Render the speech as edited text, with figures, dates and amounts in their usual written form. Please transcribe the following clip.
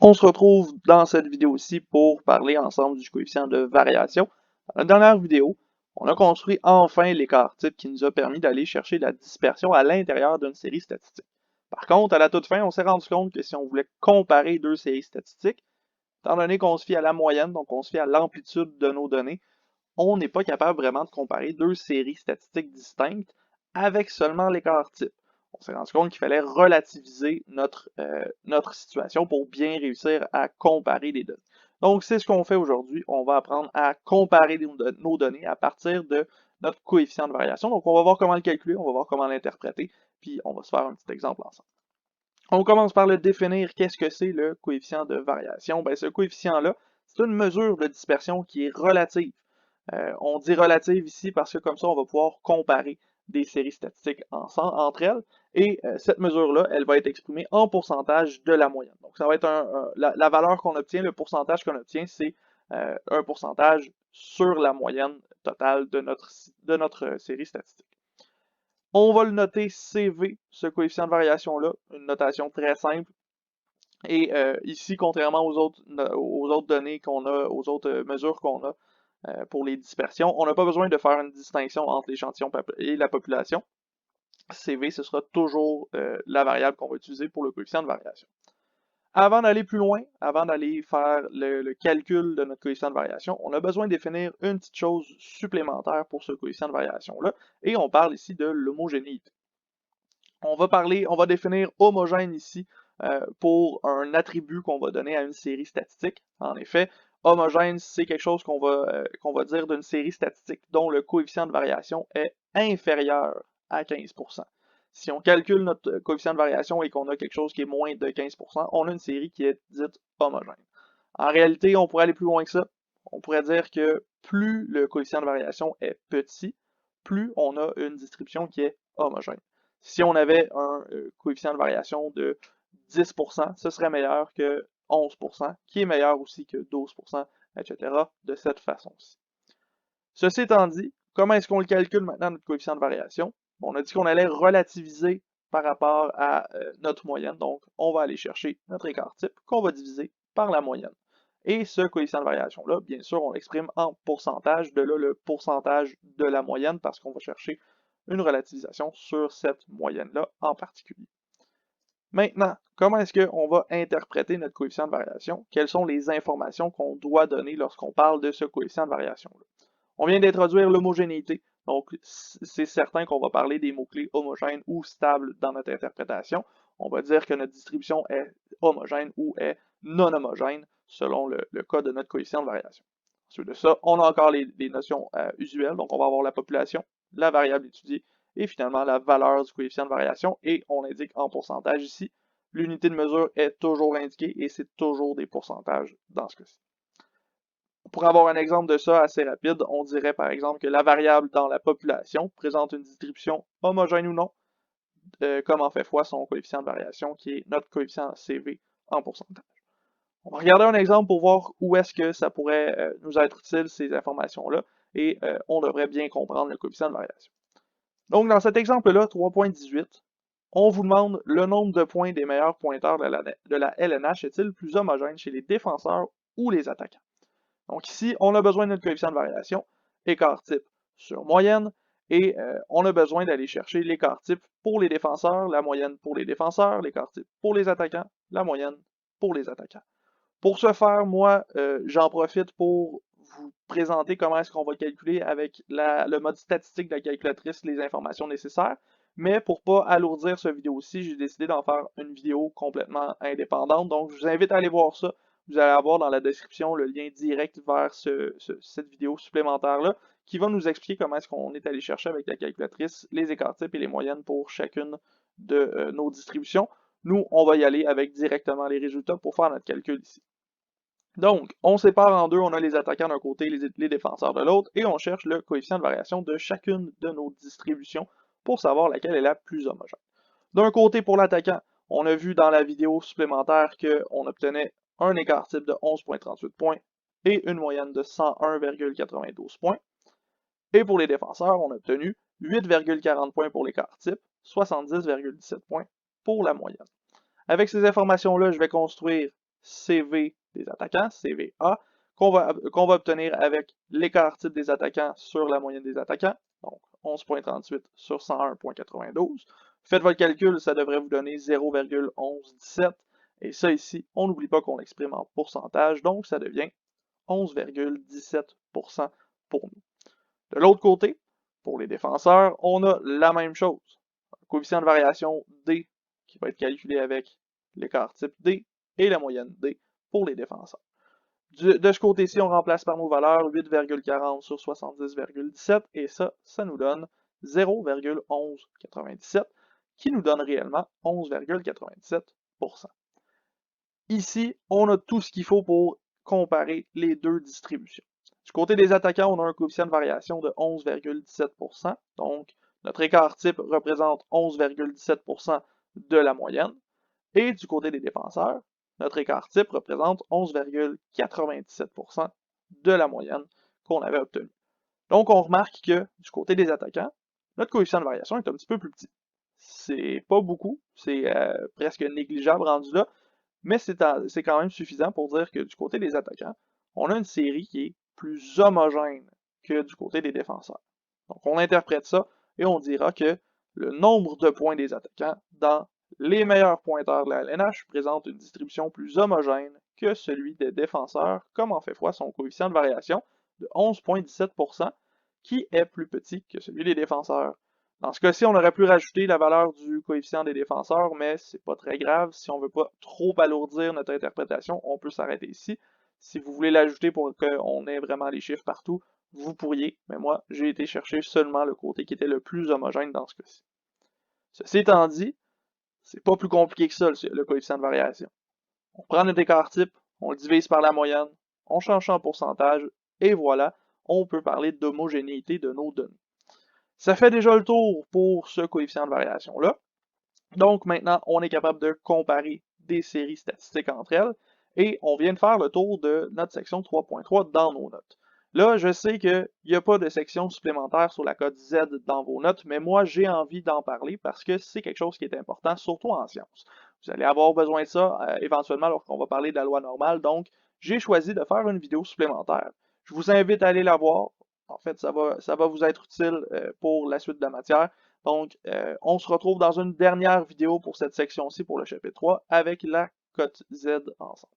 On se retrouve dans cette vidéo-ci pour parler ensemble du coefficient de variation. Dans la dernière vidéo, on a construit enfin l'écart type qui nous a permis d'aller chercher la dispersion à l'intérieur d'une série statistique. Par contre, à la toute fin, on s'est rendu compte que si on voulait comparer deux séries statistiques, étant donné qu'on se fie à la moyenne, donc on se fie à l'amplitude de nos données, on n'est pas capable vraiment de comparer deux séries statistiques distinctes avec seulement l'écart type. On s'est rendu compte qu'il fallait relativiser notre situation pour bien réussir à comparer les données. Donc, c'est ce qu'on fait aujourd'hui. On va apprendre à comparer nos données à partir de notre coefficient de variation. Donc, on va voir comment le calculer, on va voir comment l'interpréter, puis on va se faire un petit exemple ensemble. On commence par le définir. Qu'est-ce que c'est le coefficient de variation? Bien, ce coefficient-là, c'est une mesure de dispersion qui est relative. On dit relative ici parce que comme ça, on va pouvoir comparer des séries statistiques entre elles. Et cette mesure-là, elle va être exprimée en pourcentage de la moyenne. Donc, ça va être la valeur qu'on obtient, le pourcentage qu'on obtient, c'est un pourcentage sur la moyenne totale de notre série statistique. On va le noter CV, ce coefficient de variation-là, une notation très simple. Et ici, contrairement aux autres données qu'on a, aux autres mesures qu'on a pour les dispersions, on n'a pas besoin de faire une distinction entre l'échantillon et la population. CV, ce sera toujours la variable qu'on va utiliser pour le coefficient de variation. Avant d'aller plus loin, avant d'aller faire le calcul de notre coefficient de variation, on a besoin de définir une petite chose supplémentaire pour ce coefficient de variation-là, et on parle ici de l'homogénéité. On va définir homogène ici pour un attribut qu'on va donner à une série statistique. En effet, homogène, c'est quelque chose qu'on va dire d'une série statistique dont le coefficient de variation est inférieur à 15%. Si on calcule notre coefficient de variation et qu'on a quelque chose qui est moins de 15%, on a une série qui est dite homogène. En réalité, on pourrait aller plus loin que ça. On pourrait dire que plus le coefficient de variation est petit, plus on a une distribution qui est homogène. Si on avait un coefficient de variation de 10%, ce serait meilleur que 11%, qui est meilleur aussi que 12%, etc. de cette façon-ci. Ceci étant dit, comment est-ce qu'on le calcule maintenant, notre coefficient de variation? Bon, on a dit qu'on allait relativiser par rapport à notre moyenne, donc on va aller chercher notre écart type qu'on va diviser par la moyenne. Et ce coefficient de variation-là, bien sûr, on l'exprime en pourcentage, de là le pourcentage de la moyenne parce qu'on va chercher une relativisation sur cette moyenne-là en particulier. Maintenant, comment est-ce qu'on va interpréter notre coefficient de variation? Quelles sont les informations qu'on doit donner lorsqu'on parle de ce coefficient de variation-là? On vient d'introduire l'homogénéité, donc c'est certain qu'on va parler des mots-clés homogènes ou stables dans notre interprétation. On va dire que notre distribution est homogène ou est non homogène selon le cas de notre coefficient de variation. Ensuite de ça, on a encore les notions usuelles, donc on va avoir la population, la variable étudiée, et finalement la valeur du coefficient de variation, et on l'indique en pourcentage ici. L'unité de mesure est toujours indiquée, et c'est toujours des pourcentages dans ce cas-ci. Pour avoir un exemple de ça assez rapide, on dirait par exemple que la variable dans la population présente une distribution homogène ou non, comme en fait fois son coefficient de variation, qui est notre coefficient CV en pourcentage. On va regarder un exemple pour voir où est-ce que ça pourrait nous être utile, ces informations-là, et on devrait bien comprendre le coefficient de variation. Donc, dans cet exemple-là, 3.18, on vous demande le nombre de points des meilleurs pointeurs de la LNH est-il plus homogène chez les défenseurs ou les attaquants? Donc ici, on a besoin de notre coefficient de variation, écart type sur moyenne, et on a besoin d'aller chercher l'écart type pour les défenseurs, la moyenne pour les défenseurs, l'écart type pour les attaquants, la moyenne pour les attaquants. Pour ce faire, moi, j'en profite pour vous présenter comment est-ce qu'on va calculer avec le mode statistique de la calculatrice les informations nécessaires. Mais pour ne pas alourdir cette vidéo-ci, j'ai décidé d'en faire une vidéo complètement indépendante. Donc, je vous invite à aller voir ça. Vous allez avoir dans la description le lien direct vers cette vidéo supplémentaire-là qui va nous expliquer comment est-ce qu'on est allé chercher avec la calculatrice les écarts types et les moyennes pour chacune de nos distributions. Nous, on va y aller avec directement les résultats pour faire notre calcul ici. Donc, on sépare en deux, on a les attaquants d'un côté, les défenseurs de l'autre, et on cherche le coefficient de variation de chacune de nos distributions pour savoir laquelle est la plus homogène. D'un côté, pour l'attaquant, on a vu dans la vidéo supplémentaire qu'on obtenait un écart type de 11.38 points et une moyenne de 101,92 points. Et pour les défenseurs, on a obtenu 8,40 points pour l'écart type, 70,17 points pour la moyenne. Avec ces informations-là, je vais construire CV des attaquants, CVA, qu'on va obtenir avec l'écart type des attaquants sur la moyenne des attaquants, donc 11.38 sur 101.92. Faites votre calcul, ça devrait vous donner 0,1117. Et ça ici, on n'oublie pas qu'on l'exprime en pourcentage, donc ça devient 11,17% pour nous. De l'autre côté, pour les défenseurs, on a la même chose. Un coefficient de variation D qui va être calculé avec l'écart type D et la moyenne D pour les défenseurs. De ce côté-ci, on remplace par nos valeurs 8,40 sur 70,17 et ça nous donne 0,1197 qui nous donne réellement 11,97%. Ici, on a tout ce qu'il faut pour comparer les deux distributions. Du côté des attaquants, on a un coefficient de variation de 11,17%, donc notre écart type représente 11,17% de la moyenne. Et du côté des défenseurs, notre écart type représente 11,97% de la moyenne qu'on avait obtenue. Donc on remarque que du côté des attaquants, notre coefficient de variation est un petit peu plus petit. C'est pas beaucoup, c'est presque négligeable rendu là, mais c'est quand même suffisant pour dire que du côté des attaquants, on a une série qui est plus homogène que du côté des défenseurs. Donc on interprète ça et on dira que le nombre de points des attaquants dans les meilleurs pointeurs de la LNH présente une distribution plus homogène que celui des défenseurs, comme en fait foi son coefficient de variation de 11,17%, qui est plus petit que celui des défenseurs. Dans ce cas-ci, on aurait pu rajouter la valeur du coefficient des défenseurs, mais c'est pas très grave. Si on veut pas trop alourdir notre interprétation, on peut s'arrêter ici. Si vous voulez l'ajouter pour qu'on ait vraiment les chiffres partout, vous pourriez, mais moi, j'ai été chercher seulement le côté qui était le plus homogène dans ce cas-ci. Ceci étant dit, c'est pas plus compliqué que ça, le coefficient de variation. On prend notre écart type, on le divise par la moyenne, on change ça en pourcentage, et voilà, on peut parler d'homogénéité de nos données. Ça fait déjà le tour pour ce coefficient de variation-là. Donc maintenant, on est capable de comparer des séries statistiques entre elles, et on vient de faire le tour de notre section 3.3 dans nos notes. Là, je sais qu'il n'y a pas de section supplémentaire sur la cote Z dans vos notes, mais moi, j'ai envie d'en parler parce que c'est quelque chose qui est important, surtout en sciences. Vous allez avoir besoin de ça éventuellement lorsqu'on va parler de la loi normale, donc j'ai choisi de faire une vidéo supplémentaire. Je vous invite à aller la voir. En fait, ça va vous être utile pour la suite de la matière. Donc, on se retrouve dans une dernière vidéo pour cette section-ci, pour le chapitre 3, avec la cote Z ensemble.